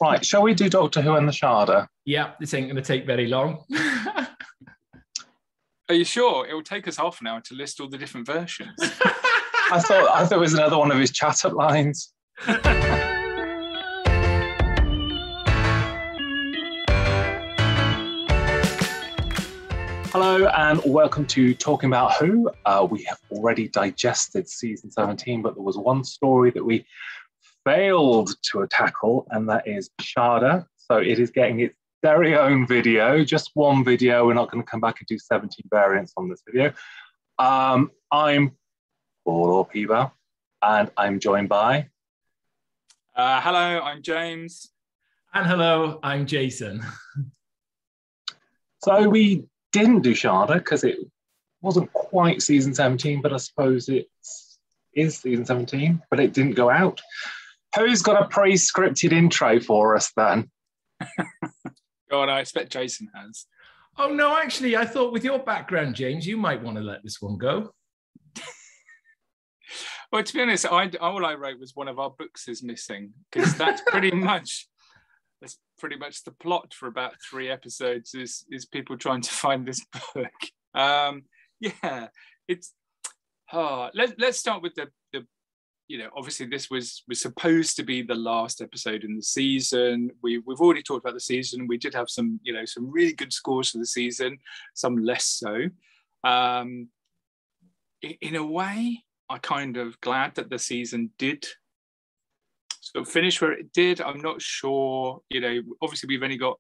Right, shall we do Doctor Who and the Shada? Yeah, this ain't going to take very long. Are you sure? It will take us half an hour to list all the different versions. I thought it was another one of his chat-up lines. Hello and welcome to Talking About Who. We have already digested season 17, but there was one story that we failed to tackle, and that is Shada. So it is getting its very own video, just one video. We're not going to come back and do 17 variants on this video. I'm Paul or P-Bal, and I'm joined by... Hello, I'm James. And hello, I'm Jason. So we didn't do Shada because it wasn't quite season 17, but I suppose it is season 17, but it didn't go out. Who's got a pre-scripted intro for us then? God, I expect Jason has. Oh, no, actually, I thought with your background, James, you might want to let this one go. Well, to be honest, all I wrote was one of our books is missing, because that's pretty much the plot for about 3 episodes is people trying to find this book. Yeah, it's let's start with the obviously this was supposed to be the last episode in the season. We've already talked about the season. We did have some really good scores for the season, some less so. In a way, I'm kind of glad that the season did sort of finish where it did. I'm not sure, obviously we've only got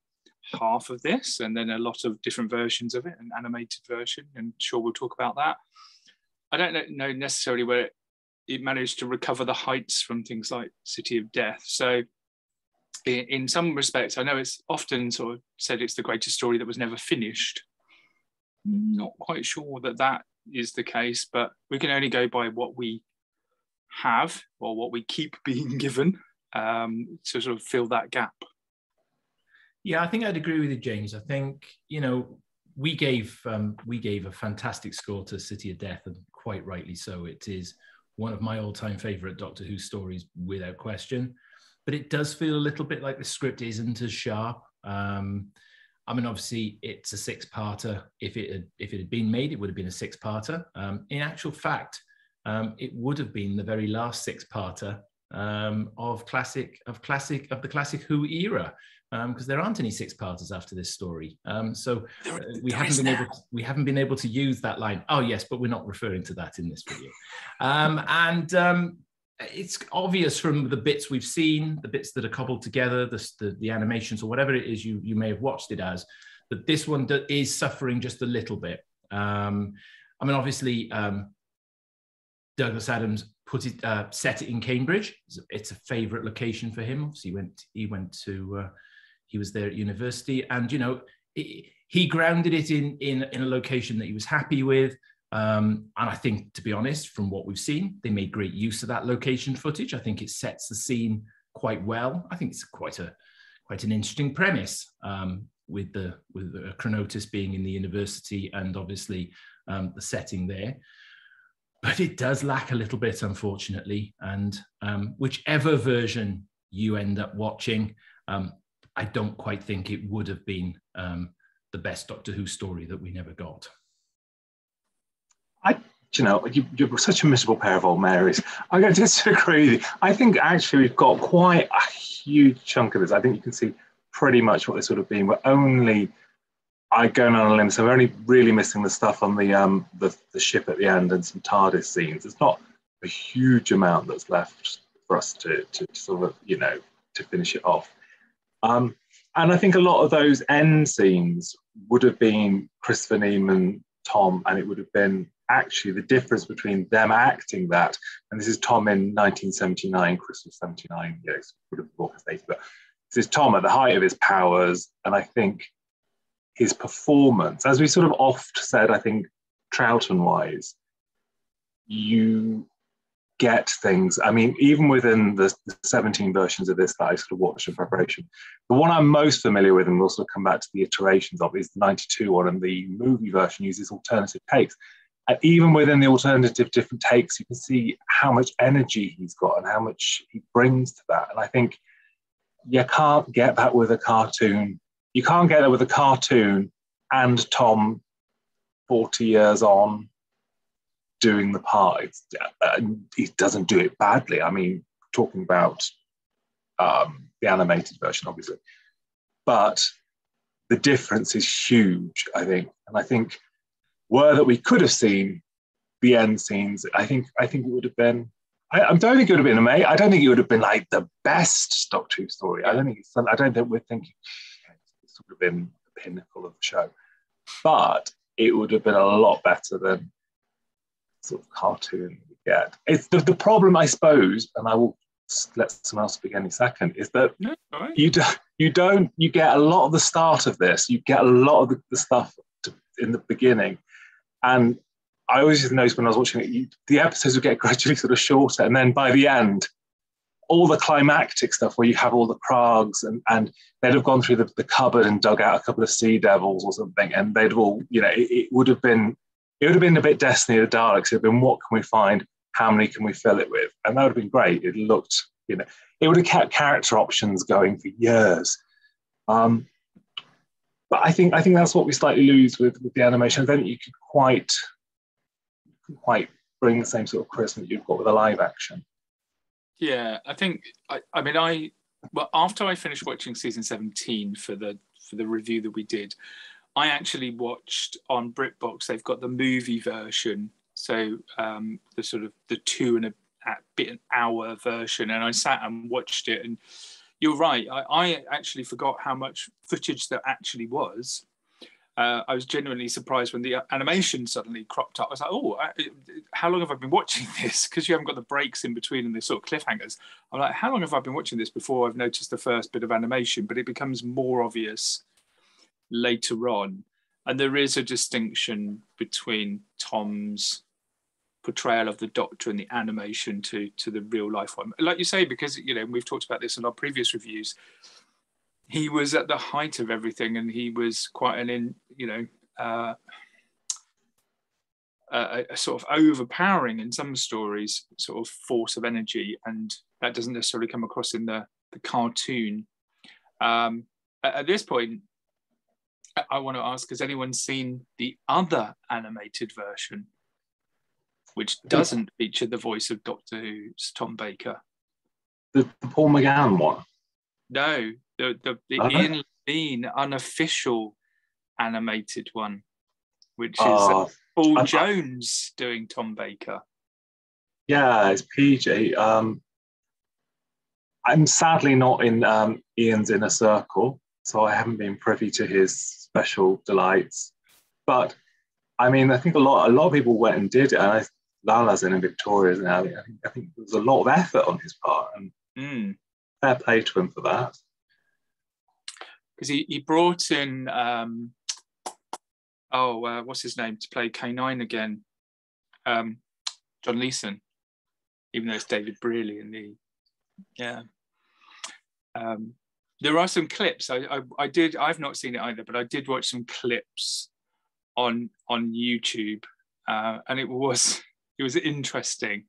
half of this and then a lot of different versions of it, an animated version, and sure we'll talk about that. I don't know necessarily where it managed to recover the heights from things like City of Death. So in some respects, I know it's often sort of said it's the greatest story that was never finished. Not quite sure that is the case, but we can only go by what we have or what we keep being given to sort of fill that gap. Yeah, I think I'd agree with you, James. I think, we gave a fantastic score to City of Death, and quite rightly so. It is one of my all-time favourite Doctor Who stories, without question. But it does feel a little bit like the script isn't as sharp. Obviously, it's a 6-parter. If it had been made, it would have been a 6-parter. In actual fact, it would have been the very last 6-parter of the classic Who era, because there aren't any 6-parters after this story. So we haven't been able to use that line. Oh yes, but we're not referring to that in this video. It's obvious from the bits we've seen, the bits that are cobbled together, the animations or whatever it is you may have watched it as, that this one is suffering just a little bit. Obviously, Douglas Adams set it in Cambridge. It's a favourite location for him. Obviously, he was there at university, and he grounded it in a location that he was happy with. And I think, to be honest, from what we've seen, they made great use of that location footage. I think it sets the scene quite well. I think it's quite an interesting premise, with the Chronotis being in the university and obviously the setting there. But it does lack a little bit, unfortunately. And whichever version you end up watching, I don't quite think it would have been the best Doctor Who story that we never got. You're such a miserable pair of old Marys. I'm going to disagree with you. I think actually we've got quite a huge chunk of this. I think you can see pretty much what this would have been. I'm going on a limb, so we're only really missing the stuff on the ship at the end and some TARDIS scenes. It's not a huge amount that's left for us to sort of, to finish it off. And I think a lot of those end scenes would have been Christopher Neiman, Tom, and it would have been actually the difference between them acting that, and this is Tom in 1979, Christmas 79, yes, would have been later, but this is Tom at the height of his powers, and I think his performance, as we sort of oft said, I think Troughton-wise, you get things. I mean, even within the 17 versions of this that I sort of watched in preparation, the one I'm most familiar with, and we'll sort of come back to the iterations of, is the 92 one, and the movie version uses alternative takes. And even within the alternative different takes, you can see how much energy he's got and how much he brings to that. And I think you can't get that with a cartoon. You can't get that with a cartoon and Tom 40 years on doing the part. He doesn't do it badly. I mean, talking about the animated version, obviously. But the difference is huge, I think. And I think were that we could have seen the end scenes, I think it would have been, I don't think it would have been amazing. I don't think it would have been like the best Doctor Who story. I don't think we're thinking it's sort of been the pinnacle of the show. But it would have been a lot better than sort of cartoon we get. It's the problem, I suppose, and I will let someone else speak any second, is that you get a lot of the start of this, you get a lot of the stuff in the beginning, and I always just noticed when I was watching it, the episodes would get gradually sort of shorter, and then by the end, all the climactic stuff where you have all the Krags and they'd have gone through the cupboard and dug out a couple of sea devils or something, and they'd all, it would have been a bit Destiny of the Daleks. It would have been, what can we find? How many can we fill it with? And that would have been great. It looked, it would have kept character options going for years. But I think that's what we slightly lose with the animation. I don't think you could quite bring the same sort of charisma that you've got with a live action. Yeah, I think, after I finished watching season 17 for the review that we did, I actually watched on BritBox, they've got the movie version, so the sort of the 2.5 hour version, and I sat and watched it, and you're right, I actually forgot how much footage there actually was. I was genuinely surprised when the animation suddenly cropped up. I was like, oh, how long have I been watching this? Because you haven't got the breaks in between and the sort of cliffhangers. I'm like, how long have I been watching this before I've noticed the first bit of animation? But it becomes more obvious later on. And there is a distinction between Tom's portrayal of the Doctor and the animation to the real life one. Like you say, because, we've talked about this in our previous reviews, he was at the height of everything, and he was quite a sort of overpowering, in some stories, sort of force of energy, and that doesn't necessarily come across in the cartoon. At this point, I want to ask, has anyone seen the other animated version, which doesn't feature the voice of Doctor Who's Tom Baker? The Paul McGann one? No, the Ian Levine unofficial animated one, which is Paul Jones doing Tom Baker. Yeah, it's PJ. I'm sadly not in Ian's inner circle, so I haven't been privy to his special delights. But I mean, I think a lot of people went and did it. And Lalla's in Victoria's now. I think there was a lot of effort on his part, and fair play to him for that. Because he brought in what's his name to play K9 again, John Leeson, even though it's David Brearley in the there are some clips. I've not seen it either, but I did watch some clips on YouTube, and it was interesting.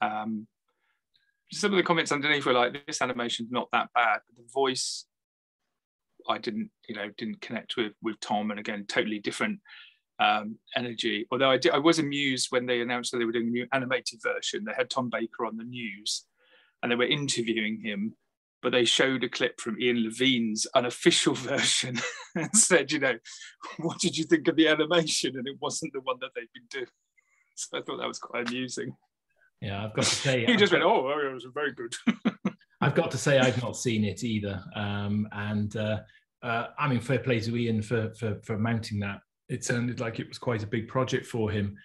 Some of the comments underneath were like, this animation's not that bad, but the voice I didn't connect with Tom, and again, totally different energy. Although I was amused when they announced that they were doing a new animated version. They had Tom Baker on the news, and they were interviewing him, but they showed a clip from Ian Levine's unofficial version and said, what did you think of the animation? And it wasn't the one that they'd been doing. So I thought that was quite amusing. Yeah, I've got to say, he just went, it was very good. I've got to say, I've not seen it either. I mean, fair play to Ian for mounting that. It sounded like it was quite a big project for him.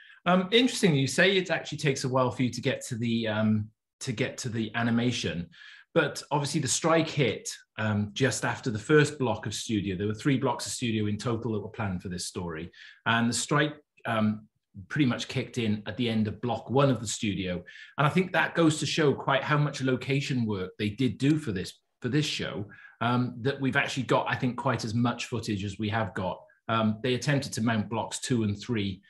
Interesting, you say it actually takes a while for you to get to the animation, but obviously the strike hit just after the first block of studio. There were 3 blocks of studio in total that were planned for this story, and the strike pretty much kicked in at the end of block 1 of the studio. And I think that goes to show quite how much location work they did do for this show, that we've actually got, I think, quite as much footage as we have got. They attempted to mount blocks 2 and 3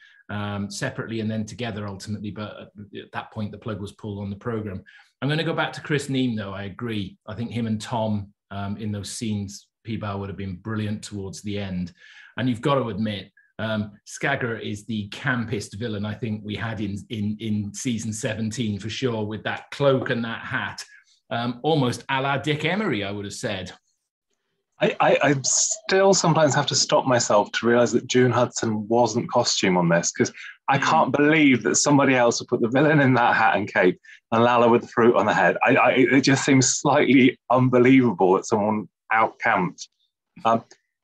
separately and then together ultimately, but at that point the plug was pulled on the program. I'm going to go back to Chris Neame though. I agree. I think him and Tom in those scenes. P-Bal would have been brilliant towards the end. And you've got to admit, Skagger is the campest villain I think we had in season 17 for sure, with that cloak and that hat. Almost a la Dick Emery, I would have said. I still sometimes have to stop myself to realise that June Hudson wasn't costume on this, because I can't believe that somebody else would put the villain in that hat and cape and Lalla with the fruit on the head. It just seems slightly unbelievable that someone out-camped.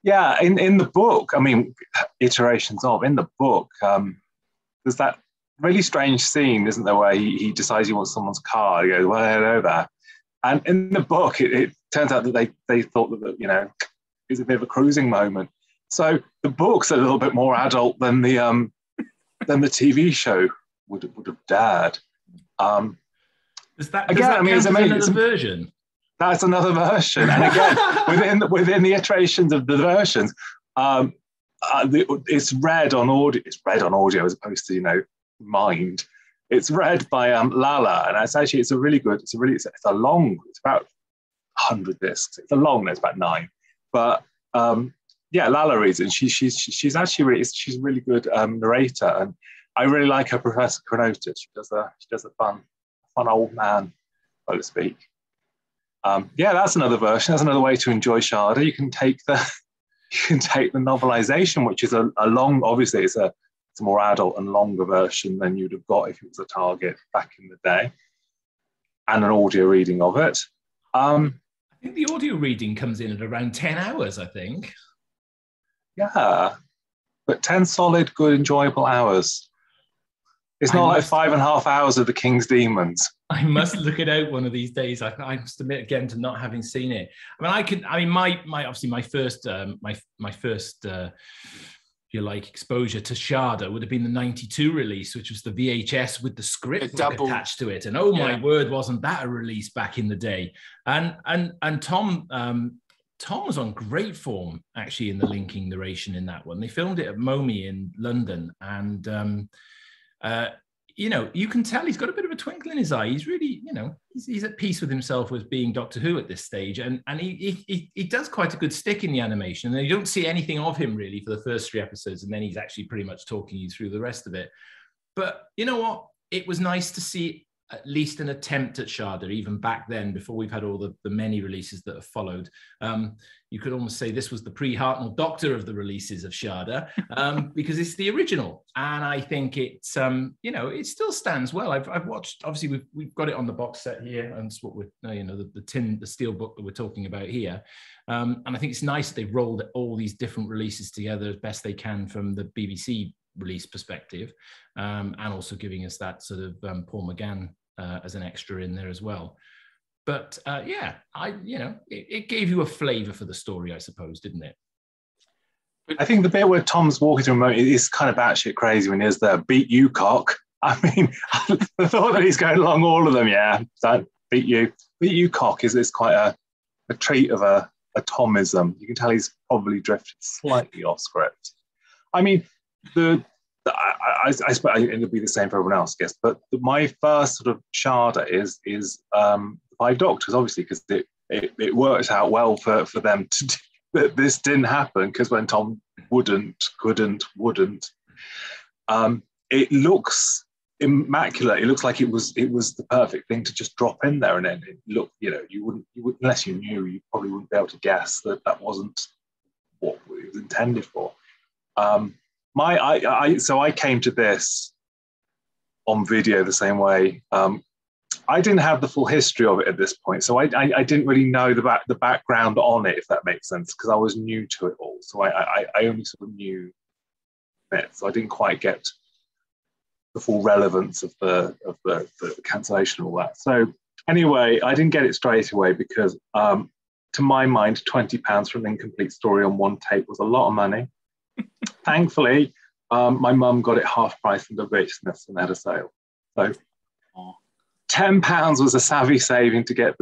Yeah, in the book, I mean, iterations of, in the book, there's that really strange scene, isn't there, where he decides he wants someone's car. He goes, well, hello there. And in the book, it turns out that they thought that, you know, it was a bit of a cruising moment. So the book's a little bit more adult than the TV show would have dared. Is that, again, that, I mean, it's another version? That's another version. And again, within the iterations of the versions, it's read on audio. It's read on audio as opposed to, you know, mind. It's read by Lalla, and it's a really good. It's a long. It's about 100 discs. It's a long. It's about 9, but yeah, Lalla reads it. And she's actually she's a really good narrator, and I really like her, Professor Chronotis. She does a fun old man, so to speak. Yeah, that's another version. That's another way to enjoy Shada. You can take the novelization, which is a long. Obviously, it's a more adult and longer version than you'd have got if it was a Target back in the day, and an audio reading of it. I think the audio reading comes in at around 10 hours, I think. Yeah, but 10 solid, good, enjoyable hours. It's not like 5.5 hours of the King's Demons. I must look it out one of these days. I must admit again to not having seen it. My first if you like, exposure to Shada would have been the 92 release, which was the VHS with the script book attached to it. And oh my word, wasn't that a release back in the day? And Tom was on great form actually in the linking narration in that one. They filmed it at MOMI in London, and you know, you can tell he's got a bit of a twinkle in his eye. He's really, you know, he's at peace with himself with being Doctor Who at this stage. And he does quite a good stick in the animation. And you don't see anything of him really for the first 3 episodes. And then he's actually pretty much talking you through the rest of it. But you know what? It was nice to see at least an attempt at Shada, even back then, before we've had all the many releases that have followed. You could almost say this was the pre-Hartnell Doctor of the releases of Shada, because it's the original. And I think it's, you know, it still stands well. I've watched, obviously we've got it on the box set here, and it's what we're, you know, the steel book that we're talking about here. And I think it's nice that they've rolled all these different releases together as best they can from the BBC release perspective, and also giving us that sort of Paul McGann as an extra in there as well. But yeah, it gave you a flavour for the story, I suppose, didn't it? I think the bit where Tom's walking through a moment is kind of batshit crazy when he's there, beat you, cock. I mean, the thought that he's going along all of them, yeah, don't beat you, cock is quite a treat of a Tomism. You can tell he's probably drifted slightly off script. I mean, I suppose it'll be the same for everyone else, I guess. But my first sort of Shada is 5 Doctors, obviously, because it worked out well for them to do, that this didn't happen, because when Tom couldn't, it looks immaculate. It looks like it was the perfect thing to just drop in there, and then it looked, you know, you wouldn't unless you knew, you probably wouldn't be able to guess that wasn't what it was intended for. So I came to this on video the same way. I didn't have the full history of it at this point, so I didn't really know the background on it, if that makes sense, because I was new to it all. So I only sort of knew it, so I didn't quite get the full relevance of the cancellation and all that. So anyway, I didn't get it straight away because, to my mind, £20 for an incomplete story on one tape was a lot of money. Thankfully, my mum got it half price from the Richness and had a sale. So £10 was a savvy saving to get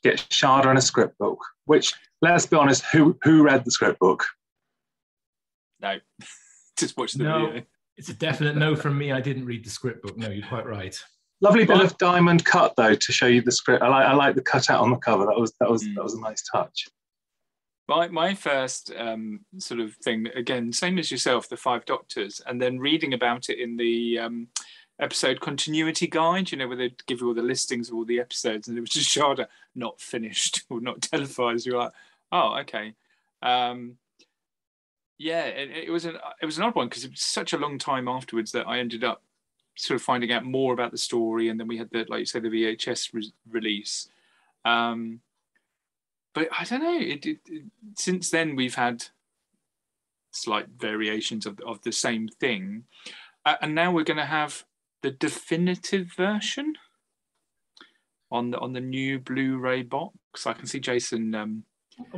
Shada and a script book, which, let's be honest, who read the script book? No, just watch the video. It's a definite no from me. I didn't read the script book. No, you're quite right. Lovely bit of diamond cut though to show you the script. I like the cutout on the cover. That was a nice touch. My first sort of thing, again, same as yourself, the Five Doctors, and then reading about it in the episode continuity guide, where they give you all the listings of all the episodes, and it was just Shada not finished or not televised. You're like, oh, okay. It was an odd one because it was such a long time afterwards that I ended up sort of finding out more about the story, and then we had the, like you said, the VHS release. But I don't know. Since then, we've had slight variations of the same thing, and now we're going to have the definitive version on the new Blu-ray box. I can see Jason. And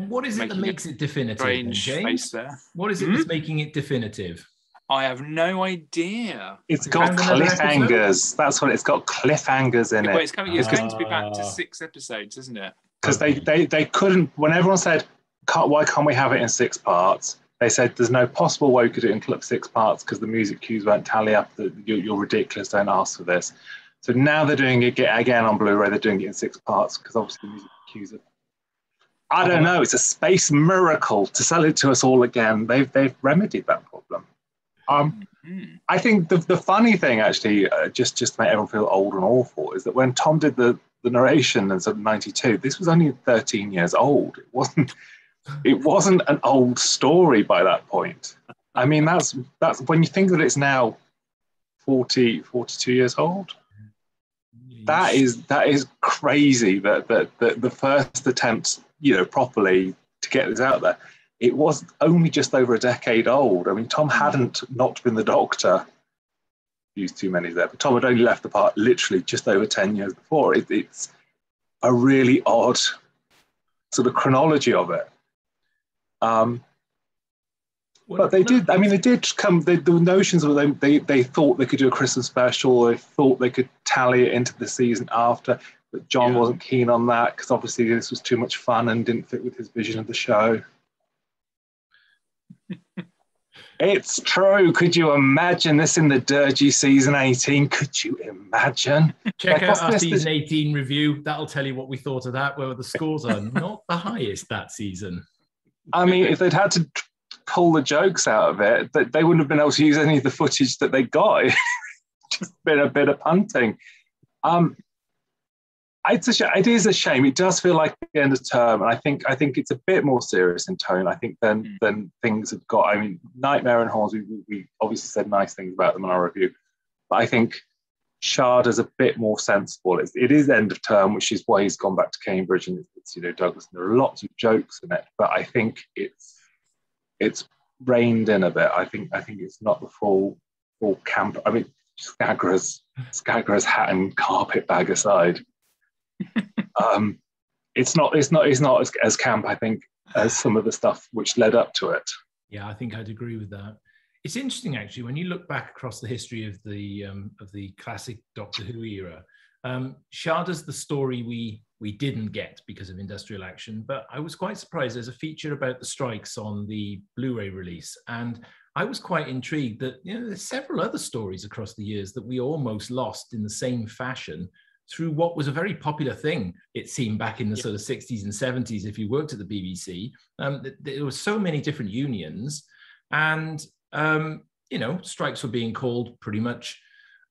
what is it that makes it definitive, strange James? face there. What is it that's making it definitive? I have no idea. It's got cliffhangers. That's what it's got. Cliffhangers in it. It's going to be back to 6 episodes, isn't it? Because they couldn't, when everyone said, why can't we have it in 6 parts? They said there's no possible way we could do it in 6 parts because the music cues won't tally up. You're ridiculous, don't ask for this. So now they're doing it again on Blu-ray, they're doing it in 6 parts because obviously the music cues are... I don't know, it's a space miracle to sell it to us all again. They've remedied that problem. I think the funny thing, actually, just to make everyone feel old and awful, is that when Tom did the narration in sort of 92, this was only 13 years old. It wasn't an old story by that point. I mean, that's when you think that it's now 42 years old. That is crazy that the first attempt, properly to get this out there, it was only just over a decade old. I mean, Tom hadn't not been the Doctor. Used too many there, but Tom had only left the part literally just over 10 years before. It's a really odd sort of chronology of it. But they did. I mean, they did come. The notions of them. They thought they could do a Christmas special. They thought they could tally it into the season after, but John wasn't keen on that because obviously this was too much fun and didn't fit with his vision of the show. It's true. Could you imagine this in the dirgy season 18? Could you imagine? Check out our season 18 review. That'll tell you what we thought of that, where the scores are not the highest that season. I mean, if they'd had to pull the jokes out of it, that they wouldn't have been able to use any of the footage that they got. Just been a bit of punting. It is a shame. It does feel like the end of term, and I think it's a bit more serious in tone. I think than things have got. I mean, Nightmare and Horns. We obviously said nice things about them in our review, but I think Shada's a bit more sensible. It is end of term, which is why he's gone back to Cambridge, and it's Douglas. And there are lots of jokes in it, but I think it's reined in a bit. I think it's not the full camp. I mean, Skagra's hat and carpet bag aside. It's not as camp, I think, as some of the stuff which led up to it. Yeah, I think I'd agree with that. It's interesting, actually, when you look back across the history of the classic Doctor Who era. Shada's the story we didn't get because of industrial action, but I was quite surprised. There's a feature about the strikes on the Blu-ray release, and I was quite intrigued that there's several other stories across the years that we almost lost in the same fashion through what was a very popular thing, it seemed, back in the sort of 60s and 70s. If you worked at the BBC, there were so many different unions, and strikes were being called pretty much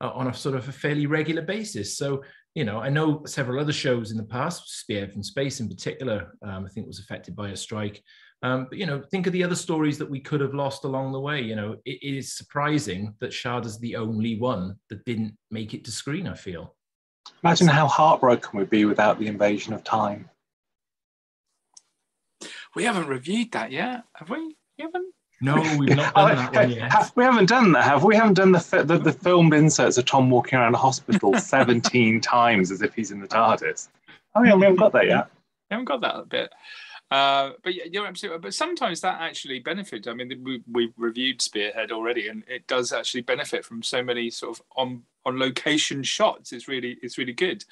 on a sort of a fairly regular basis. So, I know several other shows in the past, Spear from Space in particular, I think was affected by a strike. But, think of the other stories that we could have lost along the way. It is surprising that Shada's the only one that didn't make it to screen, I feel. Imagine how heartbroken we'd be without the Invasion of Time. We haven't reviewed that yet, have we? You haven't? No, we've not done that one yet. We haven't done that, have we? We haven't done the filmed inserts of Tom walking around a hospital 17 times as if he's in the TARDIS. Oh yeah, we haven't got that yet. We haven't got that bit. But yeah, you're absolutely right. But sometimes that actually benefits. I mean, we've reviewed Spearhead already, and it does actually benefit from so many sort of on location shots. It's really good.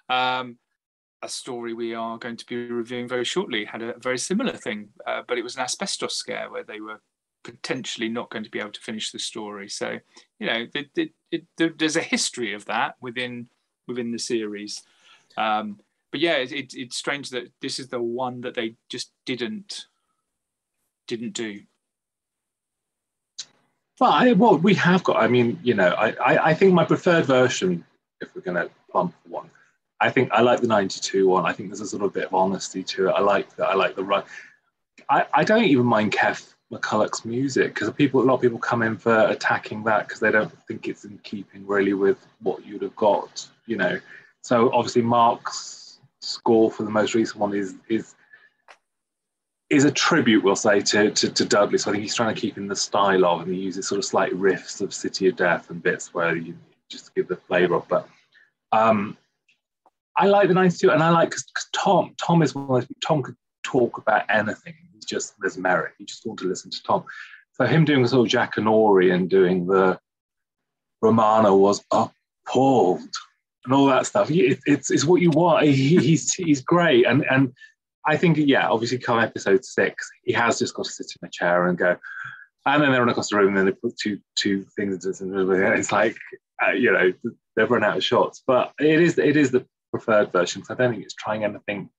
A story we are going to be reviewing very shortly had a very similar thing, but it was an asbestos scare where they were potentially not going to be able to finish the story. So, there's a history of that within within the series. But yeah, it's strange that this is the one that they just didn't do. Well, we have got. I mean, I think my preferred version, if we're going to plump for one, I think I like the '92 one. I think there's a sort of bit of honesty to it. I like that. I like the run. I don't even mind Kev McCulloch's music, because a lot of people come in for attacking that because they don't think it's in keeping really with what you'd have got. So obviously Mark's score for the most recent one is a tribute, we'll say, to Dudley. So I think he's trying to keep in the style of, and he uses sort of slight riffs of City of Death and bits where you just give the flavour of. But I like the '92, and I like because Tom is one of those. Tom could talk about anything. There's merit. You just want to listen to Tom. So him doing the sort of Jackanory and doing the Romano was appalled. And all that stuff. It's what you want. He's great, and I think obviously come episode 6, he has just got to sit in a chair and go, and then they run across the room and then they put two things into it. It's like they've run out of shots. But it is the preferred version. So I don't think it's trying anything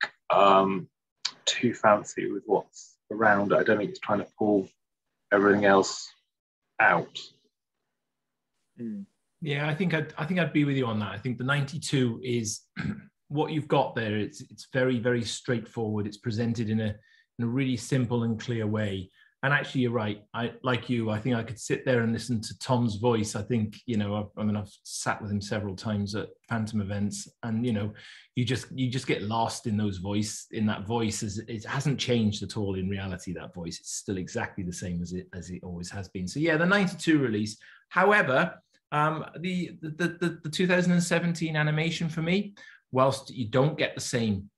too fancy with what's around it. I don't think it's trying to pull everything else out. Yeah, I think I'd be with you on that. I think the '92 is what you've got there. It's very, very straightforward. It's presented in a really simple and clear way. And actually, you're right. I think I could sit there and listen to Tom's voice. I think I've sat with him several times at Phantom events, and you just get lost in that voice. As it hasn't changed at all in reality. That voice, it's still exactly the same as it always has been. So yeah, the '92 release. However, the 2017 animation for me, whilst you don't get the same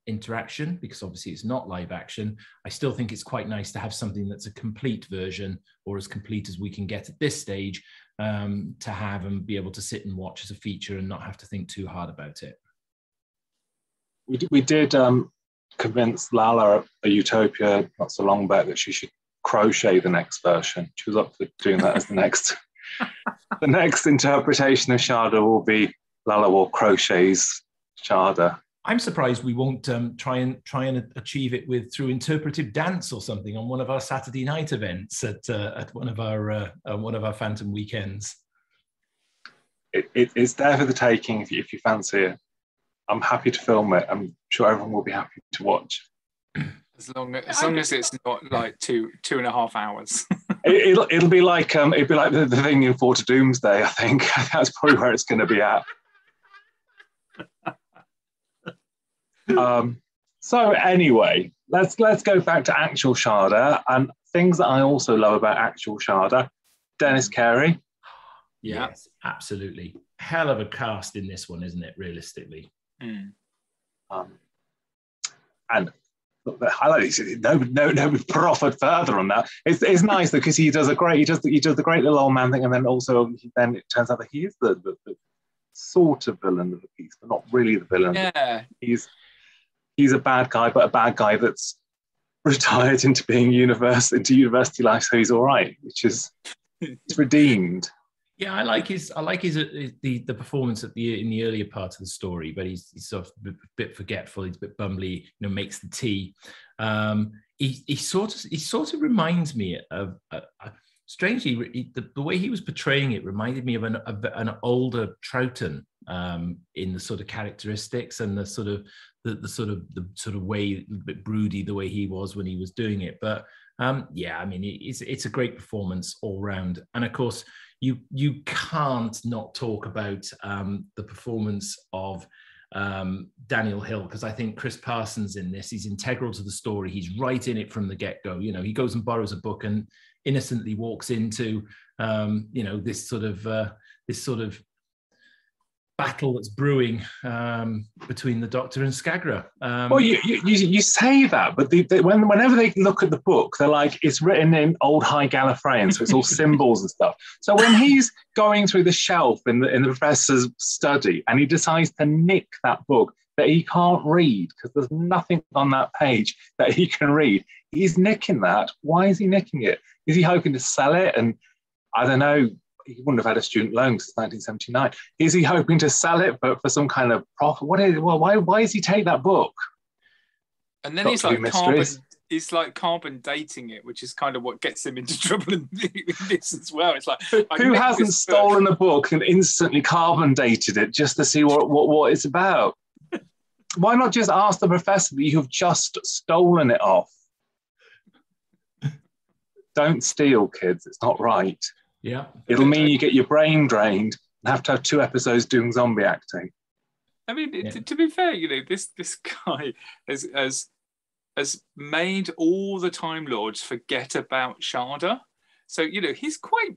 interaction, because obviously it's not live action, I still think it's quite nice to have something that's a complete version, or as complete as we can get at this stage, to have and be able to sit and watch as a feature and not have to think too hard about it. We did convince Lalla at Utopia not so long back that she should crochet the next version. She was up for doing that as the next. The next interpretation of Shada will be Lalla War crochets Shada. I'm surprised we won't try and achieve it through interpretive dance or something on one of our Saturday night events at one of our Phantom weekends. It's there for the taking if you fancy it. I'm happy to film it. I'm sure everyone will be happy to watch. As long as it's not like 2.5 hours. It'll be like the thing in Fort of Doomsday. I think that's probably where it's going to be at. So anyway, let's go back to actual Shada and things that I also love about actual Shada. Dennis Carey. Yes, absolutely. Hell of a cast in this one, isn't it? Realistically. Mm. And the highlight is no, we've proffered further on that. It's nice because he does the great little old man thing, and then also then it turns out that he is the sort of villain of the piece, but not really the villain. Yeah, he's a bad guy, but a bad guy that's retired into being university life, so he's all right, which is it's redeemed. Yeah, I like his the performance in the earlier part of the story, but he's sort of a bit forgetful. He's a bit bumbly. Makes the tea. He sort of reminds me of strangely the way he was portraying it reminded me of an older Troughton in the sort of characteristics and the sort of way, a bit broody the way he was when he was doing it. But yeah, I mean it's a great performance all round, and of course. You can't not talk about the performance of Daniel Hill, because I think Chris Parsons in this, he's integral to the story. He's right in it from the get-go. He goes and borrows a book and innocently walks into this sort of battle that's brewing between the Doctor and Skagra. Well, you say that, but whenever they look at the book, they're like, it's written in old High Gallifreyan, so it's all symbols and stuff. So when he's going through the shelf in the professor's study and he decides to nick that book that he can't read because there's nothing on that page that he can read, he's nicking that. Why is he nicking it? Is he hoping to sell it? And I don't know. he wouldn't have had a student loan since 1979. Is he hoping to sell it for some kind of profit? Why does he take that book? And then he's like carbon dating it, which is kind of what gets him into trouble in this as well. It's like, who hasn't stolen a book and instantly carbon dated it just to see what it's about? Why not just ask the professor that you've just stolen it off? Don't steal, kids. It's not right. Yeah. It'll mean you get your brain drained and have to have 2 episodes doing zombie acting. I mean, to be fair, this guy has made all the Time Lords forget about Shada. So, he's quite,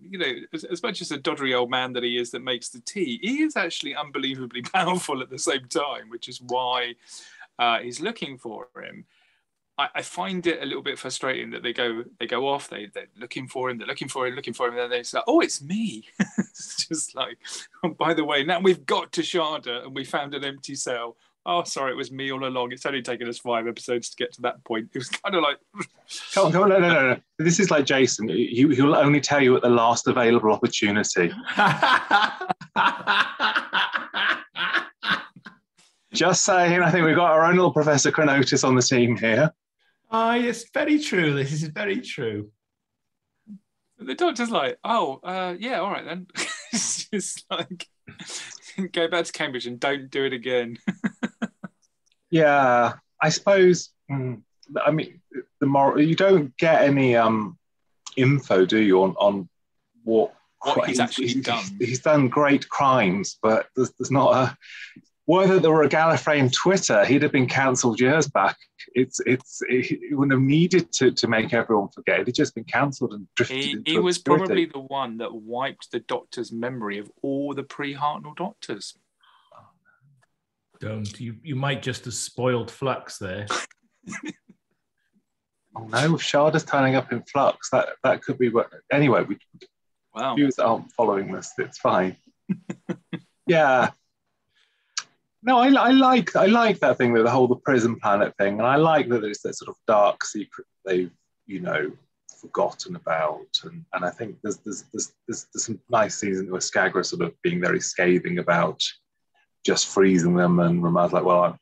as much as a doddery old man that he is that makes the tea, he is actually unbelievably powerful at the same time, which is why he's looking for him. I find it a little bit frustrating that they go off, they're looking for him, and then they say, oh, it's me. It's just like, oh, by the way, now we've got to Shada and we found an empty cell. Oh, sorry, it was me all along. It's only taken us 5 episodes to get to that point. It was kind of like... No. This is like Jason. He'll only tell you at the last available opportunity. Just saying, I think we've got our own little Professor Chronotis on the team here. Yes, very true. This is very true. The doctor's like, yeah, all right then. It's just like, go back to Cambridge and don't do it again. Yeah, I suppose. I mean, you don't get any info, do you, on what he's actually done? He's done great crimes, but there's not a. Whether there were a Gallifreyan Twitter, he'd have been cancelled years back. It wouldn't have needed to make everyone forget. It'd just been cancelled and drifted into He was obscurity. probably the one that wiped the Doctor's memory of all the pre-Hartnell Doctors. Don't. You might just have spoiled Flux there. Oh no, if Shada's turning up in Flux, that could be what... Anyway, viewers that aren't following this, it's fine. Yeah. No, I like that thing with the prison planet thing, and I like that there's that sort of dark secret they've forgotten about, and I think there's some nice scenes where Skagra sort of being very scathing about just freezing them, and Ramar's like, well,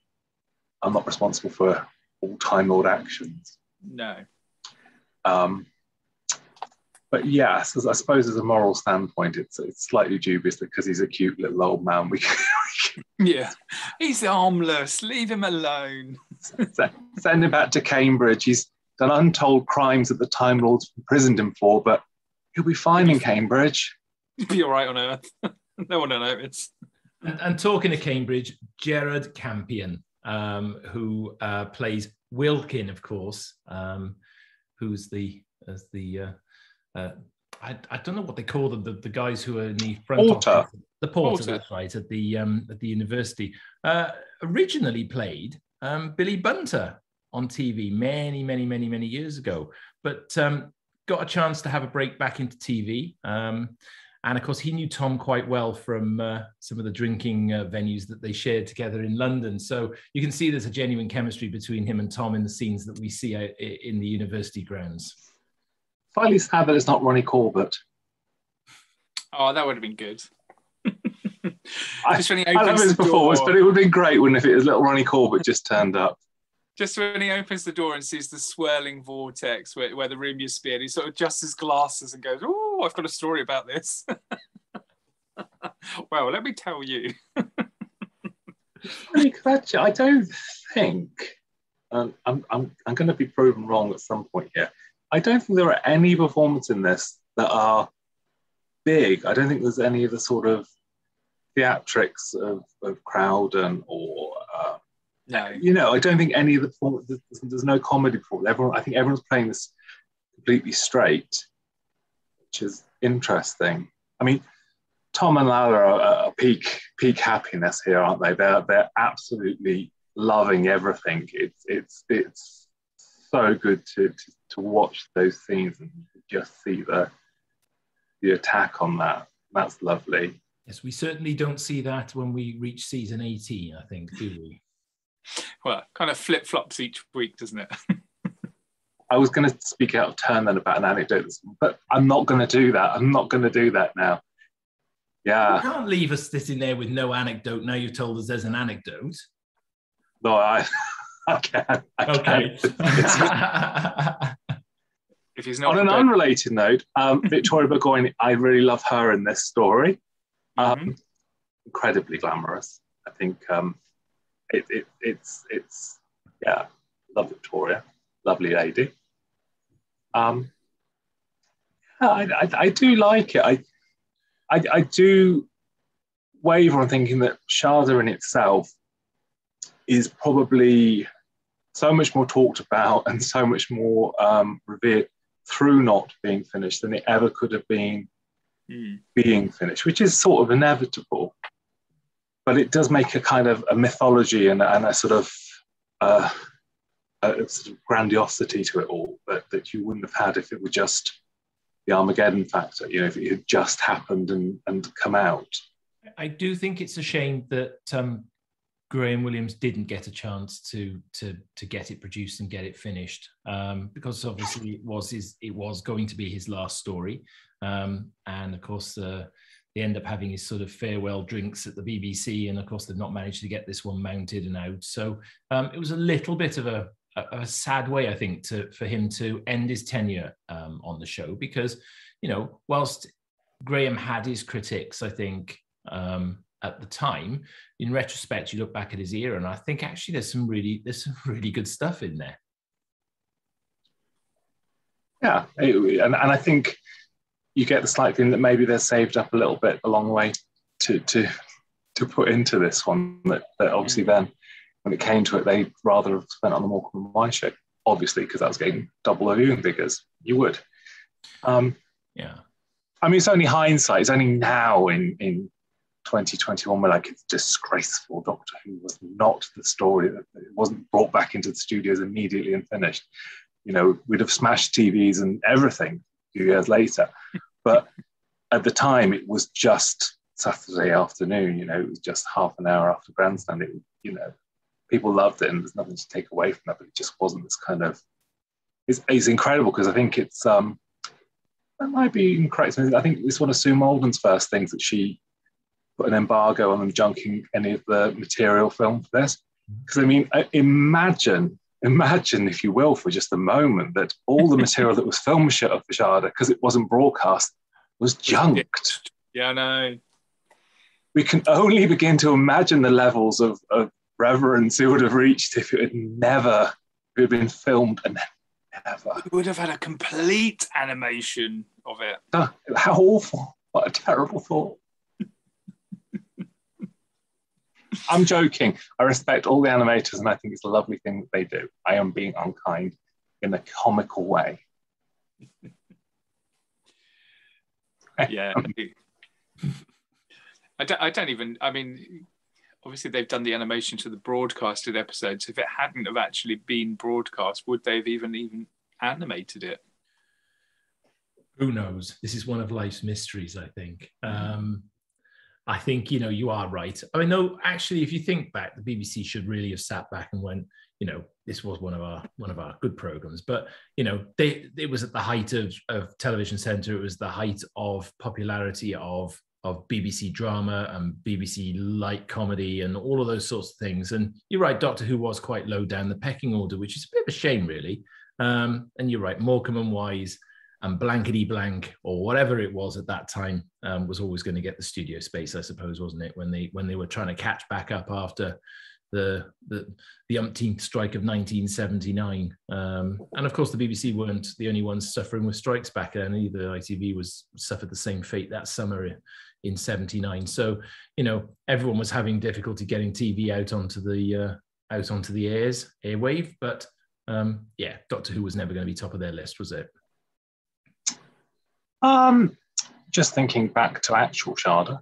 I'm not responsible for all Time Lord actions. No. But yes, I suppose as a moral standpoint, it's slightly dubious because he's a cute little old man. Yeah, he's harmless. Leave him alone. Send him back to Cambridge. He's done untold crimes that the Time Lords imprisoned him for, but he'll be fine in Cambridge. He'll be all right on Earth. No one will notice. And talking to Cambridge, Gerard Campion, who plays Wilkin, of course, who's I don't know what they call them, the guys who are in the front office. The porter, that's right, at the university. Originally played Billy Bunter on TV many years ago, but got a chance to have a break back into TV. And of course, he knew Tom quite well from some of the drinking venues that they shared together in London. So you can see there's a genuine chemistry between him and Tom in the scenes that we see in the university grounds. Slightly sad that it's not Ronnie Corbett. Oh, that would have been good. Just when he opens I love his performance, but it would have been great, wouldn't it, if little Ronnie Corbett just turned up. Just when he opens the door and sees the swirling vortex where the room used to be, and he sort of adjusts his glasses and goes, oh, I've got a story about this. Well, let me tell you. Actually, I don't think, I'm going to be proven wrong at some point here, I don't think there are any performances in this that are big. I don't think there's any of the sort of theatrics of Crowden or no. I don't think any of the performances. There's no comedy performance. I think everyone's playing this completely straight, which is interesting. I mean, Tom and Lalla are peak happiness here, aren't they? They're absolutely loving everything. It's so good to watch those scenes and just see the attack on that. That's lovely. Yes, we certainly don't see that when we reach season 18, I think, do we? Well, kind of flip-flops each week, doesn't it? I was going to speak out of turn then about an anecdote, but I'm not going to do that. I'm not going to do that now. Yeah. You can't leave us sitting there with no anecdote. Now you've told us there's an anecdote. No, I can. Okay. If he's not on an unrelated note, Victoria Burgoyne, I really love her in this story. Incredibly glamorous. I think it's yeah, love Victoria, lovely lady. I do like it. I do waver on thinking that Shada in itself is probably so much more talked about and so much more revered through not being finished than it ever could have been being finished, which is sort of inevitable. But it does make a kind of a mythology and a sort of grandiosity to it all that you wouldn't have had if it were just the Armageddon factor, you know, if it had just happened and come out. I do think it's a shame that Graham Williams didn't get a chance to get it produced and get it finished, because obviously it was going to be his last story, and of course they end up having his sort of farewell drinks at the BBC, and of course they've not managed to get this one mounted and out. So it was a little bit of a sad way, I think, for him to end his tenure on the show, because, you know, whilst Graham had his critics, I think, at the time, in retrospect, you look back at his era, and I think actually there's some really good stuff in there. Yeah, and I think you get the slight feeling that maybe they're saved up a little bit along the way to put into this one. That obviously then, when it came to it, they'd rather have spent on the Morecambe and Wise show, obviously, because that was getting double the viewing figures. You would. Yeah. I mean, it's only hindsight. It's only now in 2021 we're like, it's disgraceful. Doctor Who was not the story. That it wasn't brought back into the studios immediately and finished. You know, we'd have smashed TVs and everything a few years later. But at the time, it was just Saturday afternoon. You know, it was just half an hour after Grandstand. It, you know, people loved it, and there's nothing to take away from that. But it just wasn't this kind of. It's incredible, because I think it's that might be incorrect. I think it's one of Sue Malden's first things that she put an embargo on them junking any of the material film for this. Because I mean, imagine, if you will, for just a moment, that all the material that was film shot of Shada, because it wasn't broadcast, was junked. Yeah, I know. We can only begin to imagine the levels of reverence it would have reached if it had been filmed and never. We would have had a complete animation of it. Oh, how awful. What a terrible thought. I'm joking. I respect all the animators, and I think it's a lovely thing that they do. I am being unkind in a comical way. Yeah. I don't even, I mean, obviously they've done the animation to the broadcasted episodes. If it hadn't have actually been broadcast, would they have even animated it? Who knows? This is one of life's mysteries, I think. I think, you know, you are right. I mean, no, actually, if you think back, the BBC should really have sat back and went, you know, this was one of our good programs. But, you know, it was at the height of Television Centre. It was the height of popularity of BBC drama and BBC light comedy and all of those sorts of things. And you're right, Doctor Who was quite low down the pecking order, which is a bit of a shame, really. And you're right, Morecambe and Wise and Blankety Blank, or whatever it was at that time, was always going to get the studio space, I suppose, wasn't it? When they were trying to catch back up after the umpteenth strike of 1979. And of course, the BBC weren't the only ones suffering with strikes back then either. ITV suffered the same fate that summer in 79. So, you know, everyone was having difficulty getting TV out onto the airwave. But yeah, Doctor Who was never going to be top of their list, was it? Just thinking back to actual Shada,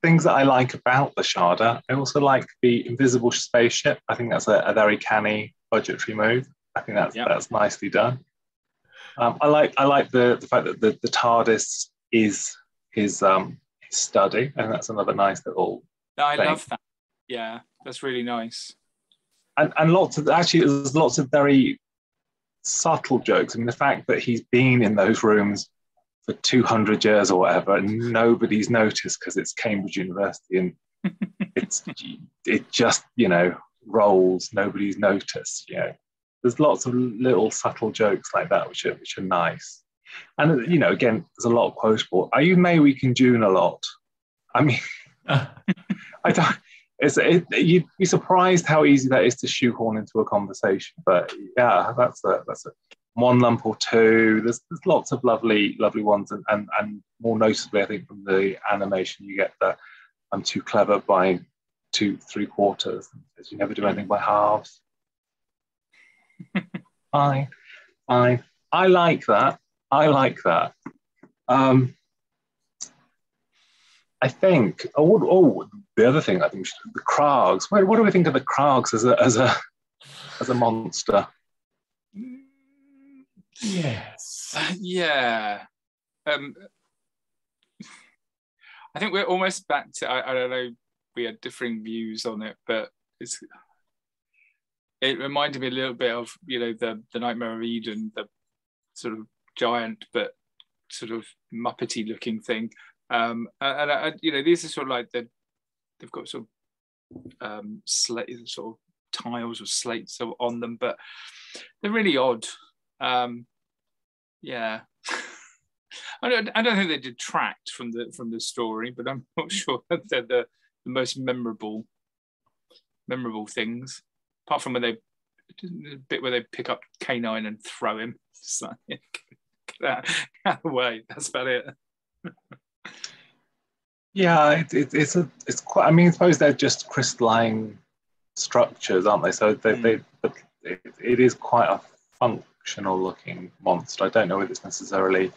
things that I like about the Shada, I also like the invisible spaceship. I think that's a very canny budgetary move. I think that's nicely done. I like the fact that the TARDIS is his study, and that's another nice little I thing. love that. Yeah, that's really nice. And there's lots of very subtle jokes. I mean, the fact that he's been in those rooms for 200 years or whatever, and nobody's noticed because it's Cambridge University, and it just, rolls. Nobody's noticed. There's lots of little subtle jokes like that, which are nice. And again, there's a lot of quotable. I use May Week in June a lot. I mean, I don't. You'd be surprised how easy that is to shoehorn into a conversation. But yeah, that's a one lump or two. There's lots of lovely ones, and more noticeably, I think from the animation, you get the I'm too clever by 2 3/4, as you never do anything by halves. I like that. I think. The other thing I think the Krags. What do we think of the Krags as a monster? Yes. Yeah. I think we're almost back to. I don't know. We had differing views on it, but it reminded me a little bit of the Nightmare of Eden, the sort of giant but sort of Muppety looking thing. And these are sort of like they've got sort of slate, sort of tiles or slates on them, but they're really odd. Yeah. I don't think they detract from the story, but I'm not sure that they're the most memorable things. Apart from the bit where they pick up K9 and throw him, just like, get out of the way. That's about it. Yeah, it's quite. I mean, I suppose they're just crystalline structures, aren't they? So but it is quite a functional looking monster. I don't know if it's necessarily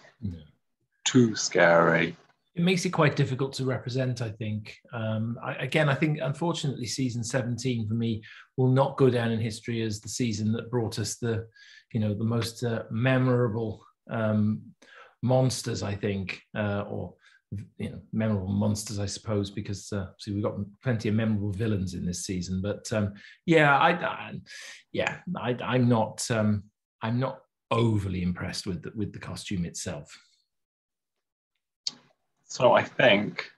too scary. It makes it quite difficult to represent, I think. I think, unfortunately, season 17 for me will not go down in history as the season that brought us the most memorable monsters, I think, or memorable monsters, I suppose, because we've got plenty of memorable villains in this season. But I'm not overly impressed with the costume itself. So I think,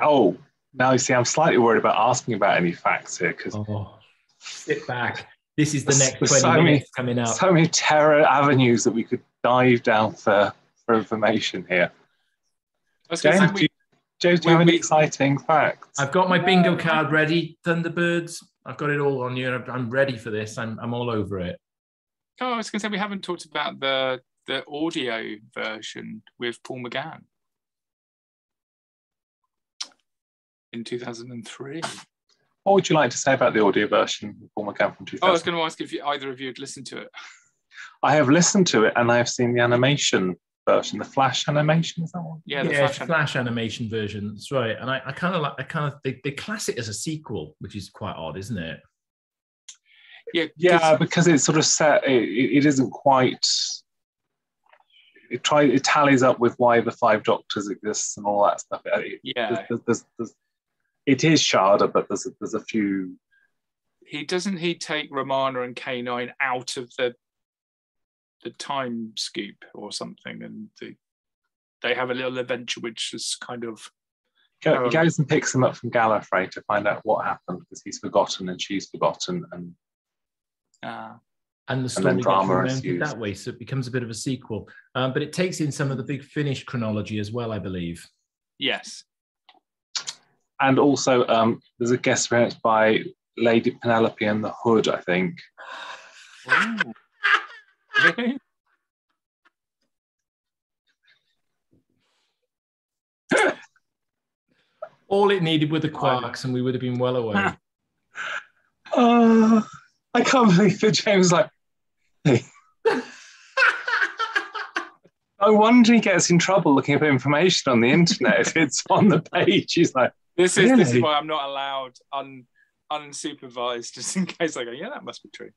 now you see, I'm slightly worried about asking about any facts here because sit back. This is the next 20 minutes coming up. So many terror avenues that we could dive down for information here. James, do you have any exciting facts? I've got my bingo card ready. Thunderbirds. I've got it all on you. I'm ready for this. I'm all over it. Oh, I was going to say we haven't talked about the audio version with Paul McGann in 2003. What would you like to say about the audio version of Paul McGann from 2000? I was going to ask if either of you had listened to it. I have listened to it, and I have seen the animation version, the Flash animation. Is that one? Yeah, the Flash animation version. That's right. And I kind of they class it as a sequel, which is quite odd, isn't it? Yeah, because it's sort of set. It isn't quite. It tallies up with why the Five Doctors exists and all that stuff. It is Shada, but there's a few. He take Romana and K9 out of the time scoop or something, and they have a little adventure which is kind of. He goes and picks him up from Gallifrey to find out what happened because he's forgotten and she's forgotten, and the story gets remembered that way, so it becomes a bit of a sequel. But it takes in some of the Big Finish chronology as well, I believe. Yes. And also, there's a guest appearance by Lady Penelope and the Hood, I think. Really? All it needed were the quarks, and we would have been well away. I can't believe that James was like, hey. No wonder he gets in trouble looking up information on the internet. If it's on the page, he's like, This is why I'm not allowed unsupervised, just in case I go, yeah, that must be true.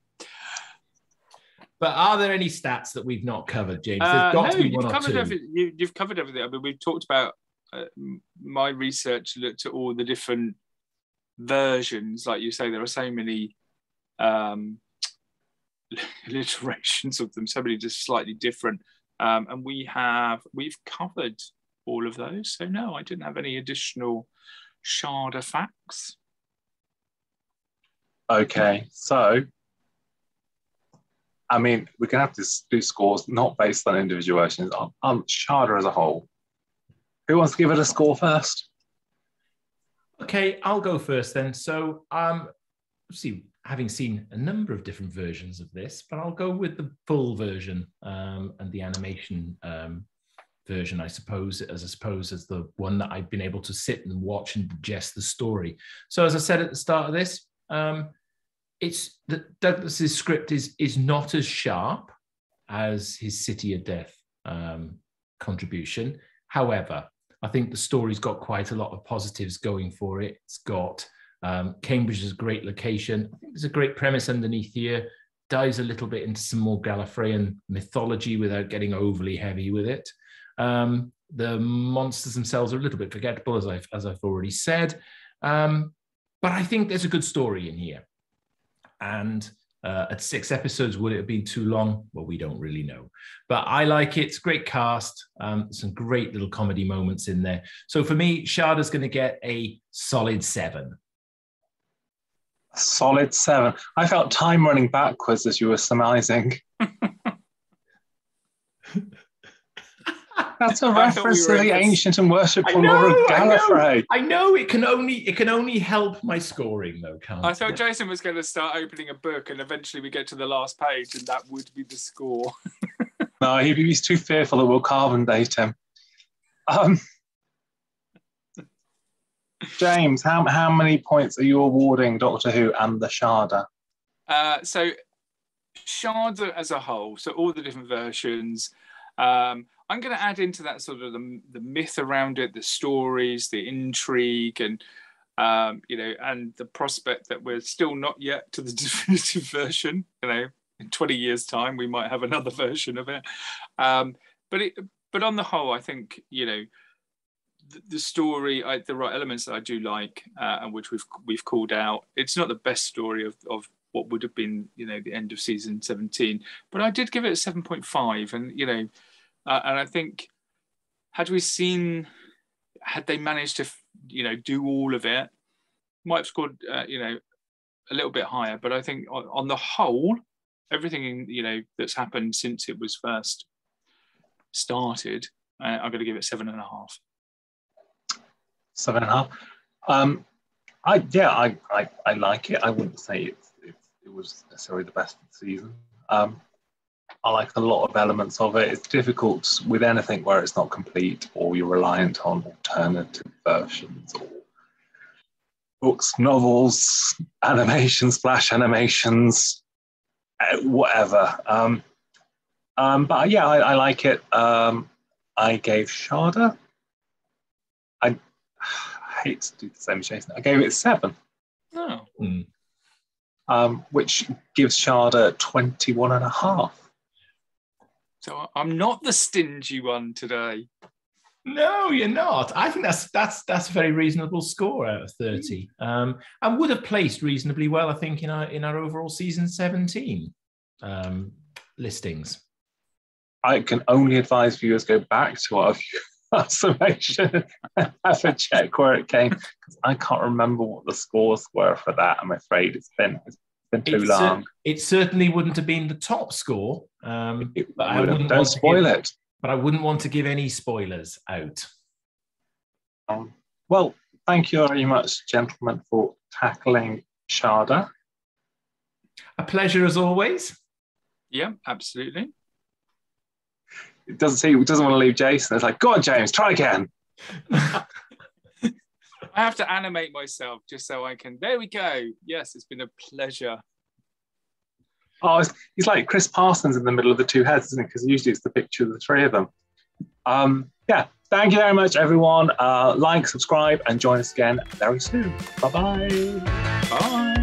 But are there any stats that we've not covered, James? There's got to be one or two. You've covered everything. I mean, we've talked about my research looked at all the different versions. Like you say, there are so many alliterations of them, so many just slightly different. And we've covered all of those. So no, I didn't have any additional Shada facts. Okay, so I mean, we're gonna have to do scores not based on individual versions, on Shada as a whole. Who wants to give it a score first? Okay, I'll go first then. So, see, having seen a number of different versions of this, but I'll go with the full version and the animation version, I suppose, as the one that I've been able to sit and watch and digest the story. So, as I said at the start of this, it's that Douglas's script is not as sharp as his City of Death contribution. However, I think the story's got quite a lot of positives going for it. It's got Cambridge is a great location. I think there's a great premise underneath here. Dives a little bit into some more Gallifreyan mythology without getting overly heavy with it. The monsters themselves are a little bit forgettable, as I've already said. But I think there's a good story in here. And at 6 episodes, would it have been too long? Well, we don't really know. But I like it. It's a great cast. Some great little comedy moments in there. So for me, Shada's going to get a solid 7. A solid 7. I felt time running backwards as you were surmising. That's a reference to the ancient and worshipful lore of Gallifrey. I know. It can only help my scoring, though, can't it? I thought Jason was going to start opening a book, and eventually we get to the last page, and that would be the score. No, he's too fearful that we'll carbon date him. James, how many points are you awarding Doctor Who and the Shada? So Shada as a whole, so all the different versions. I'm going to add into that sort of the myth around it, the stories, the intrigue, and and the prospect that we're still not yet to the definitive version. In 20 years' time, we might have another version of it. But on the whole, I think the story, the right elements that I do like, and which we've called out. It's not the best story of what would have been the end of season 17, but I did give it a 7.5, and and I think had they managed to do all of it, might have scored a little bit higher. But I think on the whole, everything that's happened since it was first started, I'm going to give it 7.5. 7.5. I like it. I wouldn't say it was necessarily the best of the season. I like a lot of elements of it. It's difficult with anything where it's not complete or you're reliant on alternative versions or books, novels, animations, flash animations, whatever. But yeah, I like it. I gave Shada. I hate to do the same as Jason. I gave it 7. Oh. Which gives Shada 21.5. So I'm not the stingy one today. No, you're not. I think that's a very reasonable score out of 30. And would have placed reasonably well, I think, in our overall season 17 listings. I can only advise viewers go back to our summation and have a check where it came, because I can't remember what the scores were for that. I'm afraid it's been too long. It certainly wouldn't have been the top score. But don't spoil it. But I wouldn't want to give any spoilers out. Well, thank you very much, gentlemen, for tackling Shada. A pleasure as always. Yeah, absolutely. It doesn't want to leave Jason. It's like, go on, James, try again. I have to animate myself just so I can. There we go. Yes, it's been a pleasure. Oh, he's like Chris Parsons in the middle of the two heads, isn't it? Because usually it's the picture of the three of them. Yeah, thank you very much, everyone. Like, subscribe, and join us again very soon. Bye-bye. Bye.